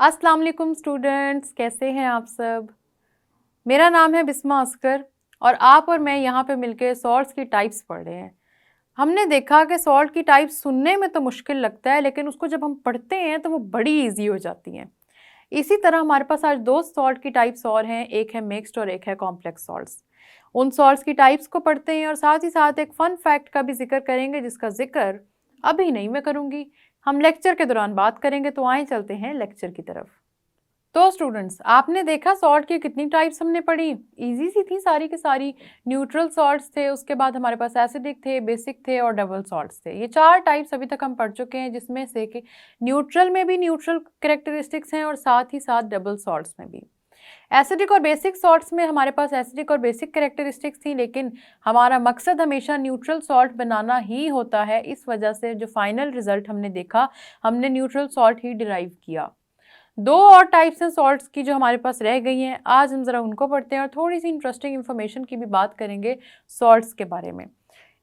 अस्सलाम वालेकुम स्टूडेंट्स, कैसे हैं आप सब। मेरा नाम है बिस्मा अस्कर और आप और मैं यहाँ पे मिलके सॉल्ट्स की टाइप्स पढ़ रहे हैं। हमने देखा कि सॉल्ट की टाइप्स सुनने में तो मुश्किल लगता है, लेकिन उसको जब हम पढ़ते हैं तो वो बड़ी इजी हो जाती हैं। इसी तरह हमारे पास आज दो सॉल्ट की टाइप्स और हैं, एक है मिक्स्ड और एक है कॉम्प्लेक्स सॉल्ट्स। उन सॉल्ट्स की टाइप्स को पढ़ते हैं और साथ ही साथ एक फन फैक्ट का भी जिक्र करेंगे, जिसका जिक्र अभी नहीं मैं करूँगी, हम लेक्चर के दौरान बात करेंगे। तो आए चलते हैं लेक्चर की तरफ। तो स्टूडेंट्स, आपने देखा सॉल्ट की कितनी टाइप्स हमने पढ़ी। इजी सी थी सारी की सारी। न्यूट्रल सॉल्ट्स थे, उसके बाद हमारे पास एसिडिक थे, बेसिक थे और डबल सॉल्ट्स थे। ये चार टाइप्स अभी तक हम पढ़ चुके हैं, जिसमें से कि न्यूट्रल में भी न्यूट्रल कैरेक्टरिस्टिक्स हैं और साथ ही साथ डबल सॉल्ट्स में भी। एसिडिक और बेसिक सॉल्ट्स में हमारे पास एसिडिक और बेसिक कैरेक्टरिस्टिक्स थी, लेकिन हमारा मकसद हमेशा न्यूट्रल सॉल्ट बनाना ही होता है। इस वजह से जो फाइनल रिजल्ट हमने देखा, हमने न्यूट्रल सॉल्ट ही डिराइव किया। दो और टाइप्स हैं सॉल्ट्स की जो हमारे पास रह गई हैं, आज हम ज़रा उनको पढ़ते हैं और थोड़ी सी इंटरेस्टिंग इन्फॉर्मेशन की भी बात करेंगे सॉल्ट्स के बारे में।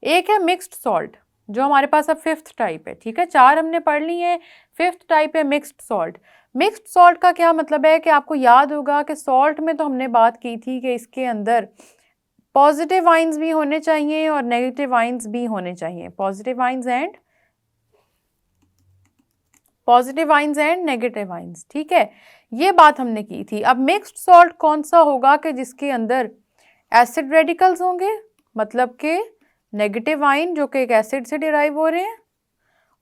एक है मिक्स्ड सॉल्ट, जो हमारे पास अब फिफ्थ टाइप है। ठीक है, चार हमने पढ़ ली है, फिफ्थ टाइप है मिक्स्ड सॉल्ट। मिक्स्ड सॉल्ट का क्या मतलब है कि आपको याद होगा कि सॉल्ट में तो हमने बात की थी कि इसके अंदर पॉजिटिव आइंस भी होने चाहिए और नेगेटिव आइंस भी होने चाहिए। Positive ions and negative ions. ठीक है, ये बात हमने की थी। अब मिक्स्ड सॉल्ट कौन सा होगा कि जिसके अंदर एसिड रेडिकल्स होंगे, मतलब कि नेगेटिव आइन जो कि एक एसिड से डिराइव हो रहे हैं,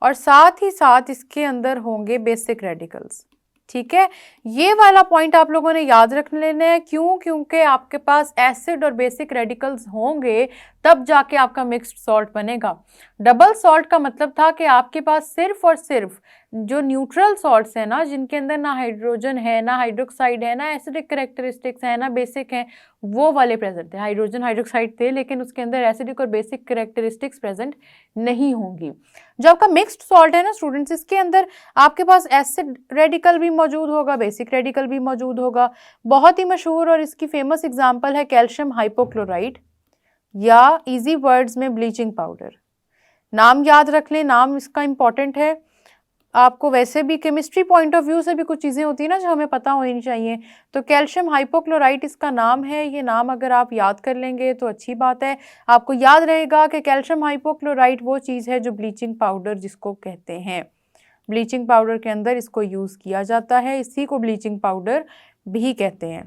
और साथ ही साथ इसके अंदर होंगे बेसिक रेडिकल्स। ठीक है, ये वाला पॉइंट आप लोगों ने याद रख लेना है। क्यों? क्योंकि आपके पास एसिड और बेसिक रेडिकल्स होंगे तब जाके आपका मिक्स्ड सॉल्ट बनेगा। डबल सॉल्ट का मतलब था कि आपके पास सिर्फ और सिर्फ जो न्यूट्रल सॉल्ट्स हैं ना, जिनके अंदर ना हाइड्रोजन है, ना हाइड्रोक्साइड है, ना एसिडिक कैरेक्टरिस्टिक्स है, ना बेसिक है, वो वाले प्रेजेंट थे। हाइड्रोजन हाइड्रोक्साइड थे, लेकिन उसके अंदर एसिडिक और बेसिक कैरेक्टरिस्टिक्स प्रेजेंट नहीं होंगी। जो आपका मिक्स्ड सॉल्ट है ना स्टूडेंट्स, इसके अंदर आपके पास एसिड रेडिकल भी मौजूद होगा, बेसिक रेडिकल भी मौजूद होगा। बहुत ही मशहूर और इसकी फेमस एग्जांपल है कैल्शियम हाइपोक्लोराइड, या इजी वर्ड्स में ब्लीचिंग पाउडर। नाम याद रख लें, नाम इसका इंपॉर्टेंट है। आपको वैसे भी केमिस्ट्री पॉइंट ऑफ व्यू से भी कुछ चीज़ें होती है ना जो हमें पता होनी चाहिए। तो कैल्शियम हाइपोक्लोराइट इसका नाम है। ये नाम अगर आप याद कर लेंगे तो अच्छी बात है। आपको याद रहेगा कि कैल्शियम हाइपोक्लोराइट वो चीज़ है जो ब्लीचिंग पाउडर जिसको कहते हैं। ब्लीचिंग पाउडर के अंदर इसको यूज़ किया जाता है, इसी को ब्लीचिंग पाउडर भी कहते हैं।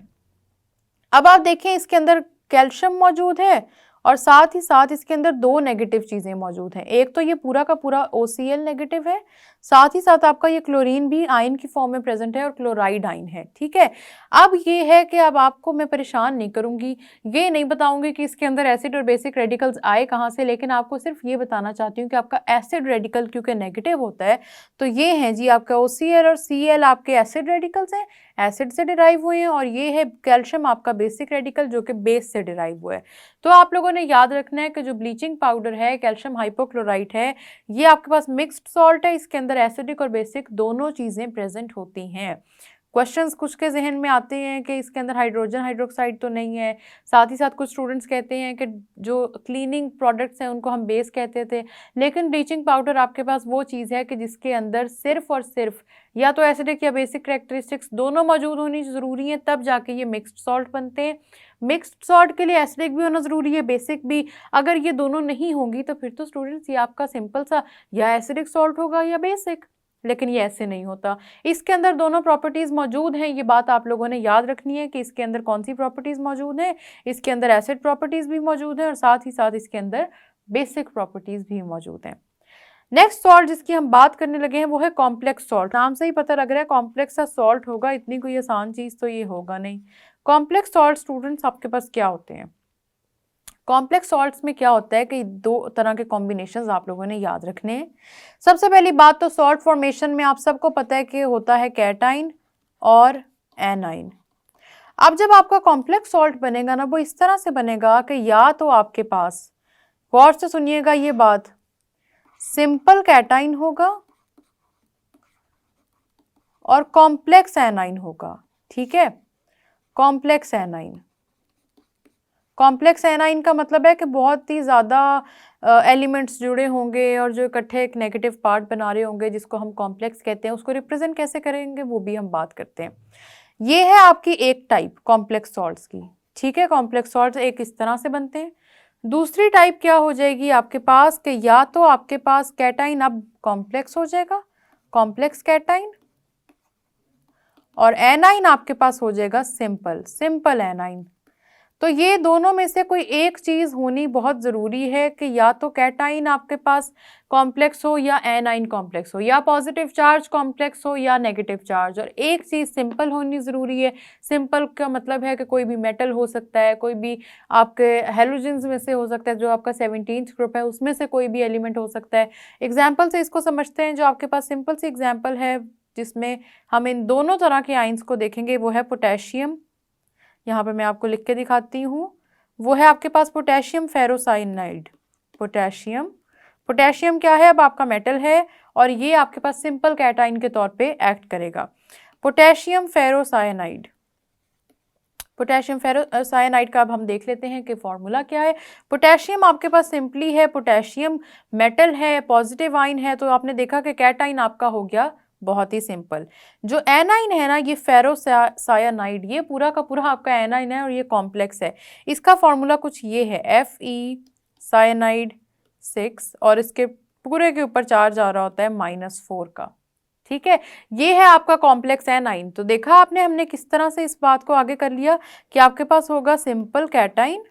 अब आप देखें, इसके अंदर कैल्शियम मौजूद है और साथ ही साथ इसके अंदर दो नेगेटिव चीज़ें मौजूद हैं। एक तो ये पूरा का पूरा OCl नेगेटिव है, साथ ही साथ आपका ये क्लोरीन भी आयन की फॉर्म में प्रेजेंट है और क्लोराइड आयन है। ठीक है, अब ये है कि अब आपको मैं परेशान नहीं करूंगी, ये नहीं बताऊंगी कि इसके अंदर एसिड और बेसिक रेडिकल्स आए कहाँ से, लेकिन आपको सिर्फ ये बताना चाहती हूँ कि आपका एसिड रेडिकल क्योंकि नेगेटिव होता है, तो ये है जी आपका OCl और Cl आपके एसिड रेडिकल्स हैं, एसिड से डिराइव हुए हैं, और ये है कैल्शियम आपका बेसिक रेडिकल जो कि बेस से डिराइव हुआ है। तो आप लोगों ने याद रखना है कि जो ब्लीचिंग पाउडर है, कैल्शियम हाइपोक्लोराइट है, ये आपके पास मिक्स्ड सॉल्ट है। इसके अंदर एसिडिक और बेसिक दोनों चीज़ें प्रेजेंट होती हैं। क्वेश्चंस कुछ के जहन में आते हैं कि इसके अंदर हाइड्रोजन हाइड्रोक्साइड तो नहीं है। साथ ही साथ कुछ स्टूडेंट्स कहते हैं कि जो क्लीनिंग प्रोडक्ट्स हैं उनको हम बेस कहते थे, लेकिन ब्लीचिंग पाउडर आपके पास वो चीज़ है कि जिसके अंदर सिर्फ और सिर्फ या तो एसिडिक या बेसिक कैरेक्टरिस्टिक्स दोनों मौजूद होनी ज़रूरी है, तब जाके ये मिक्स्ड सॉल्ट बनते हैं। मिक्स्ड सॉल्ट के लिए एसिडिक भी होना ज़रूरी है, बेसिक भी। अगर ये दोनों नहीं होंगी तो फिर तो स्टूडेंट्स ये आपका सिंपल सा या एसिडिक सॉल्ट होगा या बेसिक, लेकिन ये ऐसे नहीं होता। इसके अंदर दोनों प्रॉपर्टीज़ मौजूद हैं। ये बात आप लोगों ने याद रखनी है कि इसके अंदर कौन सी प्रॉपर्टीज़ मौजूद हैं। इसके अंदर एसिड प्रॉपर्टीज़ भी मौजूद हैं और साथ ही साथ इसके अंदर बेसिक प्रॉपर्टीज़ भी मौजूद हैं। नेक्स्ट सॉल्ट जिसकी हम बात करने लगे हैं वो है कॉम्प्लेक्स सॉल्ट। नाम से ही पता लग रहा है कॉम्प्लेक्स सा सॉल्ट होगा, इतनी कोई आसान चीज़ तो ये होगा नहीं। कॉम्प्लेक्स सॉल्ट स्टूडेंट्स आपके पास क्या होते हैं? कॉम्प्लेक्स सॉल्ट्स में क्या होता है कि दो तरह के कॉम्बिनेशंस आप लोगों ने याद रखने हैं। सबसे पहली बात तो सॉल्ट फॉर्मेशन में आप सबको पता है कि होता है कैटाइन और एनाइन। अब जब आपका कॉम्प्लेक्स सॉल्ट बनेगा ना, वो इस तरह से बनेगा कि या तो आपके पास, गौर से सुनिएगा ये बात, सिंपल कैटाइन होगा और कॉम्प्लेक्स एनाइन होगा। ठीक है, कॉम्प्लेक्स एनाइन। कॉम्प्लेक्स एनाइन का मतलब है कि बहुत ही ज़्यादा एलिमेंट्स जुड़े होंगे और जो इकट्ठे एक नेगेटिव पार्ट बना रहे होंगे जिसको हम कॉम्प्लेक्स कहते हैं। उसको रिप्रेजेंट कैसे करेंगे वो भी हम बात करते हैं। ये है आपकी एक टाइप कॉम्प्लेक्स सॉल्ट्स की, ठीक है। कॉम्प्लेक्स सॉल्ट्स एक इस तरह से बनते हैं। दूसरी टाइप क्या हो जाएगी आपके पास कि या तो आपके पास कैटाइन अब कॉम्प्लेक्स हो जाएगा, कॉम्प्लेक्स कैटाइन, और एनाइन आपके पास हो जाएगा सिंपल, सिंपल एनाइन। तो ये दोनों में से कोई एक चीज होनी बहुत जरूरी है कि या तो कैटाइन आपके पास कॉम्प्लेक्स हो या एनाइन कॉम्प्लेक्स हो, या पॉजिटिव चार्ज कॉम्प्लेक्स हो या नेगेटिव चार्ज, और एक चीज सिंपल होनी जरूरी है। सिंपल का मतलब है कि कोई भी मेटल हो सकता है, कोई भी आपके हेलोजेंस में से हो सकता है, जो आपका 17th ग्रुप है उसमें से कोई भी एलिमेंट हो सकता है। एग्जाम्पल से इसको समझते हैं। जो आपके पास सिंपल सी एग्जाम्पल है जिसमें हम इन दोनों तरह के आइंस को देखेंगे वो है पोटेशियम। यहाँ पे मैं आपको लिख के दिखाती हूँ। वो है आपके पास पोटेशियम फेरोसाइनाइड। पोटेशियम, पोटेशियम क्या है, अब आपका मेटल है और ये आपके पास सिंपल कैटाइन के तौर पे एक्ट करेगा। पोटेशियम फेरोसाइनाइड, पोटेशियम फेरोसाइनाइड का अब हम देख लेते हैं कि फॉर्मूला क्या है। पोटेशियम आपके पास सिंपली है, पोटेशियम मेटल है, पॉजिटिव आइन है, तो आपने देखा कि कैटाइन आपका हो गया बहुत ही सिंपल। जो एनाइन है ना, ये फेरोसायनाइड, ये पूरा का पूरा आपका एनाइन है और ये कॉम्प्लेक्स है। इसका फॉर्मूला कुछ ये है, Fe साइनाइड 6, और इसके पूरे के ऊपर चार्ज आ रहा होता है -4 का, ठीक है। ये है आपका कॉम्प्लेक्स एनाइन। तो देखा आपने हमने किस तरह से इस बात को आगे कर लिया कि आपके पास होगा सिंपल कैटाइन,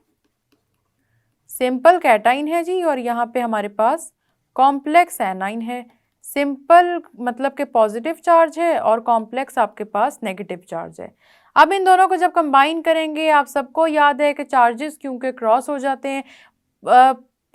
सिंपल कैटाइन है जी, और यहाँ पे हमारे पास कॉम्प्लेक्स एनाइन है। सिंपल मतलब के पॉजिटिव चार्ज है और कॉम्प्लेक्स आपके पास नेगेटिव चार्ज है। अब इन दोनों को जब कंबाइन करेंगे, आप सबको याद है कि चार्जेस क्योंकि क्रॉस हो जाते हैं,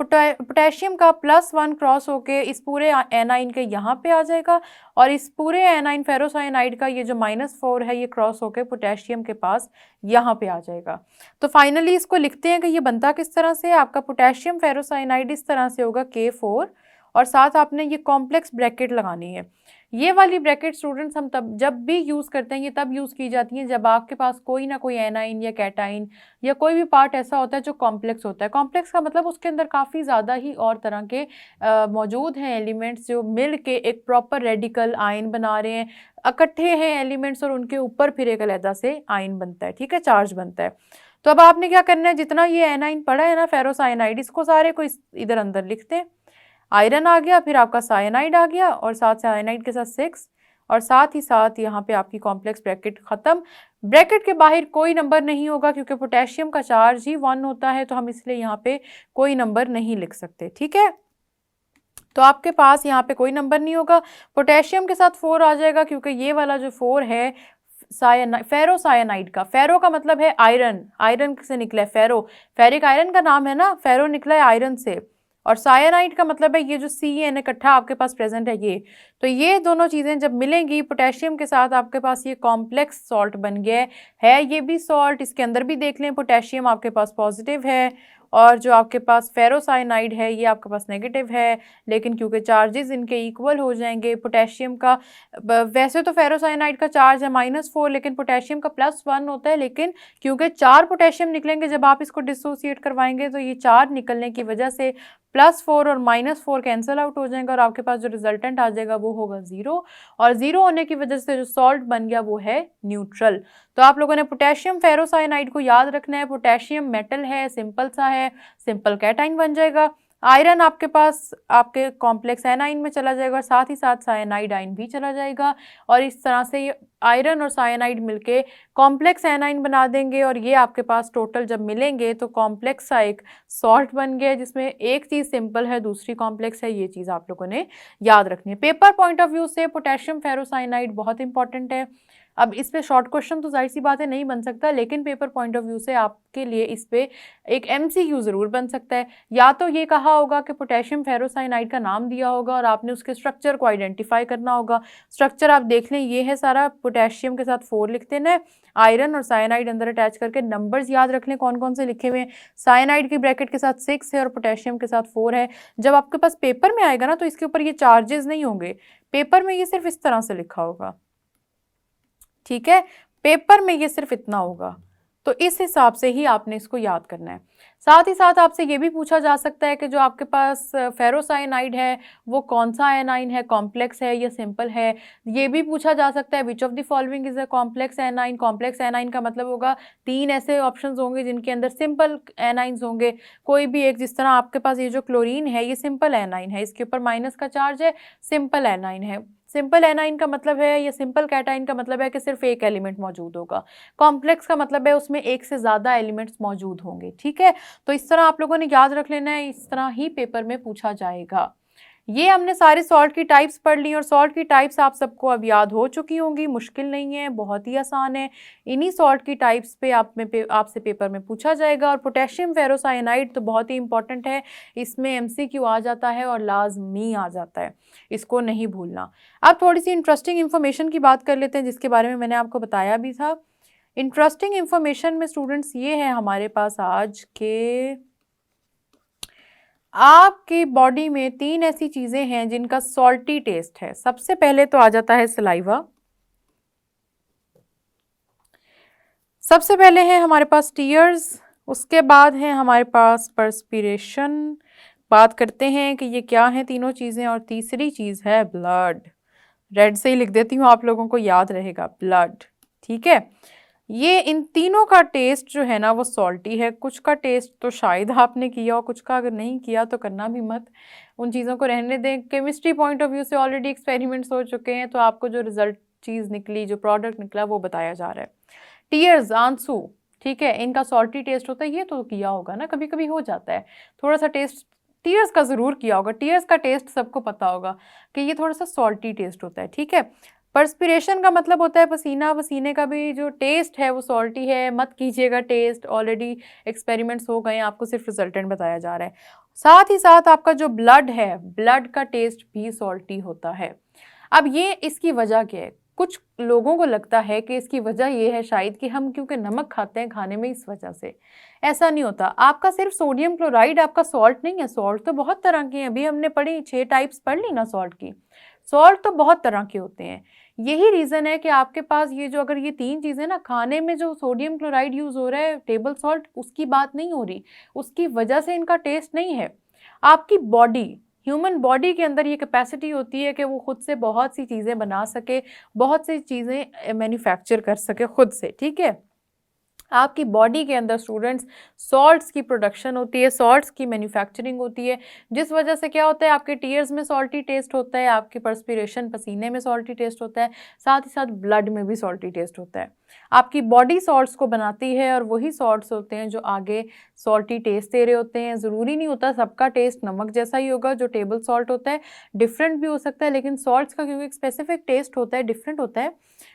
पोटेशियम का +1 क्रॉस होके इस पूरे एनाइन के यहाँ पे आ जाएगा, और इस पूरे एनाइन फेरोसाइनाइड का ये जो -4 है ये क्रॉस होके पोटेशियम के पास यहाँ पे आ जाएगा। तो फाइनली इसको लिखते हैं कि ये बनता किस तरह से। आपका पोटेशियम फेरोसाइनाइड इस तरह से होगा K4, और साथ आपने ये कॉम्प्लेक्स ब्रैकेट लगानी है। ये वाली ब्रैकेट स्टूडेंट्स हम तब जब भी यूज़ करते हैं, ये तब यूज़ की जाती हैं जब आपके पास कोई ना कोई एनाइन या कैटाइन या कोई भी पार्ट ऐसा होता है जो कॉम्प्लेक्स होता है। कॉम्प्लेक्स का मतलब उसके अंदर काफ़ी ज़्यादा ही और तरह के मौजूद हैं एलिमेंट्स जो मिल के एक प्रॉपर रेडिकल आयन बना रहे हैं, इकट्ठे हैं एलिमेंट्स, और उनके ऊपर फिर एक अलग से आयन बनता है, ठीक है, चार्ज बनता है। तो अब आपने क्या करना है, जितना ये एनाइन पड़ा है ना फेरोसाइनाइड, इसको सारे को इधर अंदर लिखते हैं। आयरन आ गया, फिर आपका साइनाइड आ गया, और साथ साइनाइड के साथ 6, और साथ ही साथ यहाँ पे आपकी कॉम्प्लेक्स ब्रैकेट खत्म। ब्रैकेट के बाहर कोई नंबर नहीं होगा क्योंकि पोटेशियम का चार्ज ही 1 होता है, तो हम इसलिए यहाँ पे कोई नंबर नहीं लिख सकते, ठीक है। तो आपके पास यहाँ पे कोई नंबर नहीं होगा। पोटेशियम के साथ 4 आ जाएगा क्योंकि ये वाला जो 4 है फेरोसायनाइड का, फेरो का मतलब है आयरन, आयरन से निकला है फेरो, फेरिक आयरन का नाम है ना, फेरो निकला है आयरन से, और सायनाइड का मतलब है ये जो CN इकट्ठा आपके पास प्रेजेंट है ये। तो ये दोनों चीज़ें जब मिलेंगी पोटेशियम के साथ, आपके पास ये कॉम्प्लेक्स सॉल्ट बन गया है। ये भी सॉल्ट, इसके अंदर भी देख लें पोटेशियम आपके पास पॉजिटिव है, और जो आपके पास फेरोसाइनाइड है ये आपके पास नेगेटिव है, लेकिन क्योंकि चार्जेस इनके इक्वल हो जाएंगे, पोटेशियम का वैसे तो फेरोसाइनाइड का चार्ज है -4, लेकिन पोटेशियम का +1 होता है, लेकिन क्योंकि 4 पोटेशियम निकलेंगे जब आप इसको डिसोसिएट करवाएंगे, तो ये 4 निकलने की वजह से +4 और -4 कैंसिल आउट हो जाएंगे, और आपके पास जो रिजल्टेंट आ जाएगा वो होगा 0, और 0 होने की वजह से जो सॉल्ट बन गया वो है न्यूट्रल। तो आप लोगों ने पोटेशियम फेरोसाइनाइड को याद रखना है। पोटेशियम मेटल है, सिंपल सा है, सिंपल कैटाइन बन जाएगा। आयरन आपके पास आपके कॉम्प्लेक्स एनाइन में चला जाएगा, और साथ ही साथ साइनाइड आयन भी चला जाएगा, और इस तरह से ये आयरन और साइनाइड मिलके कॉम्प्लेक्स एनाइन बना देंगे, और ये आपके पास टोटल जब मिलेंगे तो कॉम्प्लेक्स सा एक सॉल्ट बन गया जिसमें एक चीज़ सिंपल है, दूसरी कॉम्प्लेक्स है। ये चीज़ आप लोगों ने याद रखनी है। पेपर पॉइंट ऑफ व्यू से पोटेशियम फेरोसाइनाइड बहुत इंपॉर्टेंट है। अब इस पे शॉर्ट क्वेश्चन तो जाहिर सी बात है नहीं बन सकता, लेकिन पेपर पॉइंट ऑफ व्यू से आपके लिए इस पे एक MCQ ज़रूर बन सकता है। या तो ये कहा होगा कि पोटेशियम फेरोसाइनाइड का नाम दिया होगा और आपने उसके स्ट्रक्चर को आइडेंटिफाई करना होगा। स्ट्रक्चर आप देख लें, ये है सारा, पोटेशियम के साथ 4 लिख देना है, आयरन और साइनाइड अंदर अटैच करके नंबर्स याद रख लें कौन कौन से लिखे हुए हैं। साइनाइड की ब्रैकेट के साथ 6 है और पोटेशियम के साथ 4 है। जब आपके पास पेपर में आएगा ना तो इसके ऊपर ये चार्जेस नहीं होंगे, पेपर में ये सिर्फ इस तरह से लिखा होगा, ठीक है, पेपर में ये सिर्फ इतना होगा। तो इस हिसाब से ही आपने इसको याद करना है। साथ ही साथ आपसे ये भी पूछा जा सकता है कि जो आपके पास फेरोसाइनाइड है वो कौन सा एनाइन है, कॉम्प्लेक्स है या सिंपल है। ये भी पूछा जा सकता है which of the following is a complex A9. Complex A9 का मतलब होगा 3 ऐसे ऑप्शंस होंगे जिनके अंदर सिंपल एनाइंस होंगे, कोई भी एक। जिस तरह आपके पास ये जो क्लोरीन है ये सिंपल एनाइन है, इसके ऊपर माइनस का चार्ज है, सिंपल एनाइन है। सिंपल एनाइन का मतलब है, या सिंपल कैटाइन का मतलब है कि सिर्फ एक एलिमेंट मौजूद होगा। कॉम्प्लेक्स का मतलब है उसमें एक से ज़्यादा एलिमेंट्स मौजूद होंगे, ठीक है। तो इस तरह आप लोगों ने याद रख लेना है, इस तरह ही पेपर में पूछा जाएगा। ये हमने सारे सॉल्ट की टाइप्स पढ़ ली और सॉल्ट की टाइप्स आप सबको अब याद हो चुकी होंगी, मुश्किल नहीं है, बहुत ही आसान है। इन्हीं सॉल्ट की टाइप्स पे आपसे पेपर में पूछा जाएगा। और पोटेशियम फेरोसाइनाइड तो बहुत ही इंपॉर्टेंट है, इसमें एमसीक्यू आ जाता है और लाजमी आ जाता है, इसको नहीं भूलना। अब थोड़ी सी इंटरेस्टिंग इन्फॉर्मेशन की बात कर लेते हैं जिसके बारे में मैंने आपको बताया भी था। इंटरेस्टिंग इन्फॉर्मेशन में स्टूडेंट्स ये है हमारे पास आज के, आपकी बॉडी में 3 ऐसी चीजें हैं जिनका सॉल्टी टेस्ट है। सबसे पहले तो आ जाता है सलाइवा, सबसे पहले है हमारे पास टीयर्स, उसके बाद है हमारे पास पर्सपिरेशन। बात करते हैं कि ये क्या है तीनों चीजें, और तीसरी चीज है ब्लड। रेड से ही लिख देती हूँ, आप लोगों को याद रहेगा, ब्लड, ठीक है। ये इन तीनों का टेस्ट जो है ना वो सॉल्टी है। कुछ का टेस्ट तो शायद आपने किया हो, कुछ का अगर नहीं किया तो करना भी मत, उन चीज़ों को रहने दें। केमिस्ट्री पॉइंट ऑफ व्यू से ऑलरेडी एक्सपेरिमेंट्स हो चुके हैं, तो आपको जो रिजल्ट चीज़ निकली, जो प्रोडक्ट निकला वो बताया जा रहा है। टीयर्स, आंसू, ठीक है, इनका सॉल्टी टेस्ट होता है। ये तो किया होगा ना, कभी कभी हो जाता है थोड़ा सा टेस्ट, टीयर्स का ज़रूर किया होगा। टीयर्स का टेस्ट सबको पता होगा कि ये थोड़ा सा सॉल्टी टेस्ट होता है, ठीक है। पर्सपिरेशन का मतलब होता है पसीना, पसीने का भी जो टेस्ट है वो सॉल्टी है, मत कीजिएगा टेस्ट, ऑलरेडी एक्सपेरिमेंट्स हो गए हैं, आपको सिर्फ रिजल्टेंट बताया जा रहा है। साथ ही साथ आपका जो ब्लड है, ब्लड का टेस्ट भी सॉल्टी होता है। अब ये इसकी वजह क्या है? कुछ लोगों को लगता है कि इसकी वजह ये है शायद कि हम क्योंकि नमक खाते हैं खाने में, इस वजह से। ऐसा नहीं होता। आपका सिर्फ सोडियम क्लोराइड आपका सॉल्ट नहीं है। सॉल्ट तो बहुत तरह के हैं, अभी हमने पढ़ी 6 टाइप्स पढ़ ली ना सॉल्ट की। सॉल्ट तो बहुत तरह के होते हैं। यही रीज़न है कि आपके पास ये जो, अगर ये 3 चीज़ें ना, खाने में जो सोडियम क्लोराइड यूज़ हो रहा है, टेबल सॉल्ट, उसकी बात नहीं हो रही, उसकी वजह से इनका टेस्ट नहीं है। आपकी बॉडी, ह्यूमन बॉडी के अंदर ये कैपेसिटी होती है कि वो खुद से बहुत सी चीज़ें बना सके, बहुत सी चीज़ें मैन्युफैक्चर कर सके खुद से, ठीक है। आपकी बॉडी के अंदर स्टूडेंट्स सॉल्ट्स की प्रोडक्शन होती है, सॉल्ट्स की मैन्युफैक्चरिंग होती है, जिस वजह से क्या होता है, आपके टीयर्स में सॉल्टी टेस्ट होता है, आपकी पर्सपिरेशन, पसीने में सॉल्टी टेस्ट होता है, साथ ही साथ ब्लड में भी सॉल्टी टेस्ट होता है। आपकी बॉडी सॉल्ट्स को बनाती है और वही सॉल्ट्स होते हैं जो आगे सॉल्टी टेस्ट दे रहे होते हैं। ज़रूरी नहीं होता सबका टेस्ट नमक जैसा ही होगा। जो टेबल सॉल्ट होता है डिफरेंट भी हो सकता है, लेकिन सॉल्ट्स का क्योंकि एक स्पेसिफिक टेस्ट होता है, डिफरेंट होता है,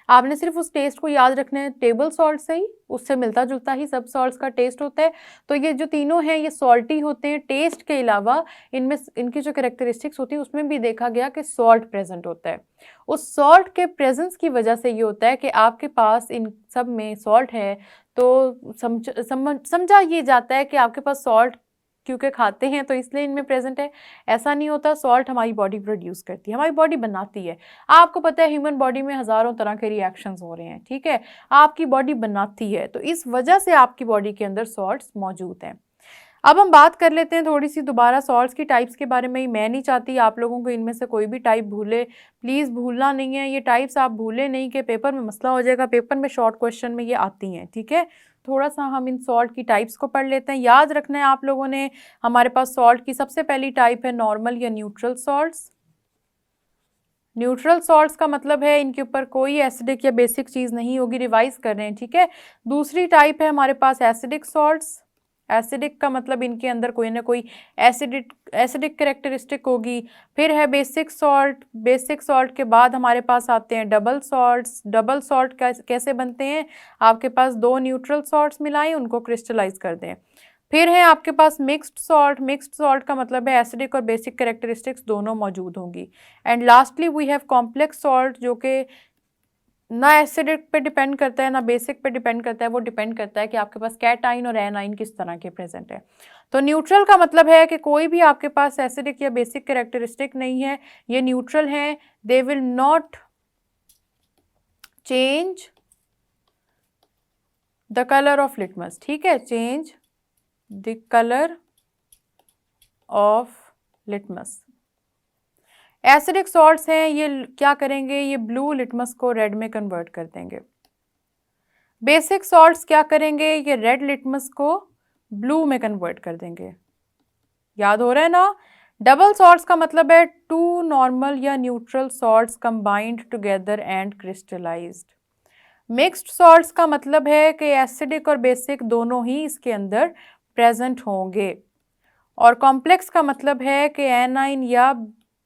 आपने सिर्फ उस टेस्ट को याद रखना है। टेबल सॉल्ट से ही, उससे मिलता जुलता ही सब सॉल्ट्स का टेस्ट होता है। तो ये जो तीनों हैं ये सॉल्टी होते हैं। टेस्ट के अलावा इनमें इनकी जो कैरेक्टरिस्टिक्स होती है उसमें भी देखा गया कि सॉल्ट प्रेजेंट होता है। उस सॉल्ट के प्रेजेंस की वजह से ये होता है कि आपके पास इन सब में सॉल्ट है, तो समझा ये जाता है कि आपके पास सॉल्ट क्योंकि खाते हैं तो इसलिए इनमें प्रेजेंट है। ऐसा नहीं होता। सॉल्ट हमारी बॉडी प्रोड्यूस करती है, हमारी बॉडी बनाती है। आपको पता है ह्यूमन बॉडी में हज़ारों तरह के रिएक्शंस हो रहे हैं, ठीक है, आपकी बॉडी बनाती है, तो इस वजह से आपकी बॉडी के अंदर सॉल्ट्स मौजूद हैं। अब हम बात कर लेते हैं थोड़ी सी दोबारा सॉल्ट्स की टाइप्स के बारे में। मैं नहीं चाहती आप लोगों को इनमें से कोई भी टाइप भूले, प्लीज़ भूलना नहीं है। ये टाइप्स आप भूले नहीं कि पेपर में मसला हो जाएगा। पेपर में शॉर्ट क्वेश्चन में ये आती हैं, ठीक है। थोड़ा सा हम इन सॉल्ट की टाइप्स को पढ़ लेते हैं। याद रखना है आप लोगों ने, हमारे पास सॉल्ट की सबसे पहली टाइप है नॉर्मल या न्यूट्रल सॉल्ट्स। न्यूट्रल सॉल्ट्स का मतलब है इनके ऊपर कोई एसिडिक या बेसिक चीज़ नहीं होगी। रिवाइज कर रहे हैं, ठीक है। दूसरी टाइप है हमारे पास एसिडिक सॉल्ट्स। एसिडिक का मतलब इनके अंदर कोई ना कोई एसिडिक कैरेक्टरिस्टिक होगी। फिर है बेसिक सॉल्ट। बेसिक सॉल्ट के बाद हमारे पास आते हैं डबल सॉल्ट्स। डबल सॉल्ट कैसे बनते हैं? आपके पास 2 न्यूट्रल सॉल्ट्स मिलाएं, उनको क्रिस्टलाइज कर दें। फिर है आपके पास मिक्स्ड सॉल्ट। मिक्स्ड सॉल्ट का मतलब है एसिडिक और बेसिक कैरेक्टरिस्टिक्स दोनों मौजूद होंगी। And lastly we have complex salt, जो कि ना एसिडिक पे डिपेंड करता है ना बेसिक पे डिपेंड करता है। वो डिपेंड करता है कि आपके पास कैटाइन और एनाइन किस तरह के प्रेजेंट है। तो न्यूट्रल का मतलब है कि कोई भी आपके पास एसिडिक या बेसिक कैरेक्टरिस्टिक नहीं है, ये न्यूट्रल है। They will not change the colour of litmus, ठीक है, change the colour of litmus. Acidic salts हैं, ये क्या करेंगे, ये ब्लू लिटमस को रेड में कन्वर्ट कर देंगे। बेसिक सॉल्ट्स क्या करेंगे, ये रेड लिटमस को ब्लू में कन्वर्ट कर देंगे। याद हो रहा है ना। डबल सॉल्ट्स का मतलब है टू नॉर्मल या neutral salts combined together and crystallised. Mixed salts का मतलब है कि एसिडिक और बेसिक दोनों ही इसके अंदर प्रेजेंट होंगे। और कॉम्प्लेक्स का मतलब है कि एनाइन या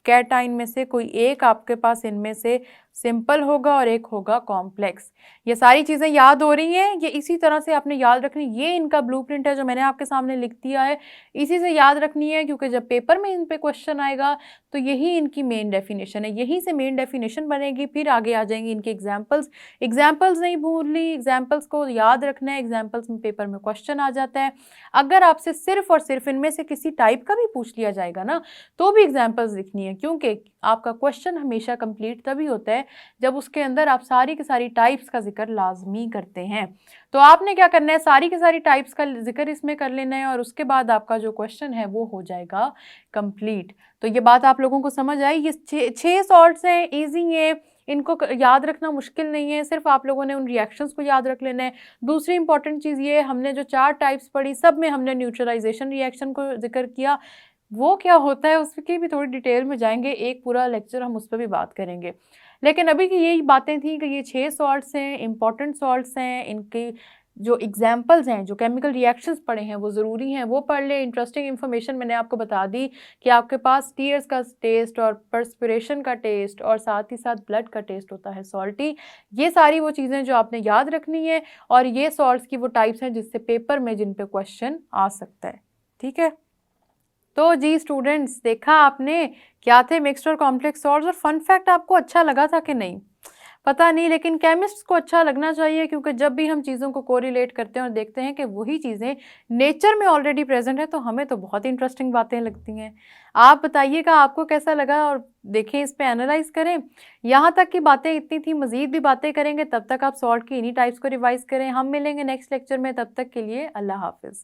कैटाइन में से कोई एक आपके पास इनमें से सिंपल होगा और एक होगा कॉम्प्लेक्स। ये सारी चीज़ें याद हो रही हैं, ये इसी तरह से आपने याद रखनी। ये इनका ब्लूप्रिंट है जो मैंने आपके सामने लिख दिया है, इसी से याद रखनी है, क्योंकि जब पेपर में इन पे क्वेश्चन आएगा तो यही इनकी मेन डेफिनेशन है, यहीं से मेन डेफिनेशन बनेगी, फिर आगे आ जाएंगी इनके एग्जाम्पल्स। एग्जाम्पल्स नहीं भूलनी, एग्जाम्पल्स को याद रखना है, एग्जाम्पल्स में पेपर में क्वेश्चन आ जाता है। अगर आपसे सिर्फ और सिर्फ इनमें से किसी टाइप का भी पूछ लिया जाएगा ना, तो भी एग्जाम्पल्स लिखनी है, क्योंकि आपका क्वेश्चन हमेशा कंप्लीट तभी होता है जब उसके अंदर आप सारी की सारी टाइप्स का जिक्र लाजमी करते हैं। तो आपने क्या करना है, सारी की सारी टाइप्स का जिक्र इसमें कर लेना है और उसके बाद आपका जो क्वेश्चन है वो हो जाएगा कंप्लीट। तो ये बात आप लोगों को समझ आई। ये 6 सॉल्ट्स हैं, इजी है, इनको याद रखना मुश्किल नहीं है, सिर्फ आप लोगों ने उन रिएक्शंस को याद रख लेना है। दूसरी इंपॉर्टेंट चीज़ ये, हमने जो 4 टाइप्स पढ़ी सब में हमने न्यूट्रलाइजेशन रिएक्शन को जिक्र किया। वो क्या होता है उसकी भी थोड़ी डिटेल में जाएंगे, एक पूरा लेक्चर हम उस पर भी बात करेंगे। लेकिन अभी की यही बातें थी कि ये 6 सॉल्ट्स हैं, इंपॉर्टेंट सॉल्ट्स हैं, इनके जो एग्जाम्पल्स हैं, जो केमिकल रिएक्शंस पढ़े हैं वो ज़रूरी हैं, वो पढ़ ले। इंटरेस्टिंग इन्फॉर्मेशन मैंने आपको बता दी कि आपके पास टीयर्स का टेस्ट और पर्सपिरेशन का टेस्ट और साथ ही साथ ब्लड का टेस्ट होता है सॉल्टी। ये सारी वो चीज़ें जो आपने याद रखनी है, और ये सॉल्ट्स की वो टाइप्स हैं जिससे पेपर में जिन पे क्वेश्चन आ सकता है। ठीक है, तो जी स्टूडेंट्स, देखा आपने क्या थे मिक्स्ड और कॉम्प्लेक्स सॉल्ट्स। और फन फैक्ट आपको अच्छा लगा था कि नहीं पता नहीं, लेकिन केमिस्ट्स को अच्छा लगना चाहिए, क्योंकि जब भी हम चीज़ों को कोरिलेट करते हैं और देखते हैं कि वही चीज़ें नेचर में ऑलरेडी प्रेजेंट है, तो हमें तो बहुत इंटरेस्टिंग बातें लगती हैं। आप बताइएगा आपको कैसा लगा, और देखें, इस पे एनालाइज करें। यहाँ तक की बातें इतनी थी, मज़ीद भी बातें करेंगे। तब तक आप सॉल्ट की इन्हीं टाइप्स को रिवाइज करें। हम मिलेंगे नेक्स्ट लेक्चर में, तब तक के लिए अल्लाह हाफिज़।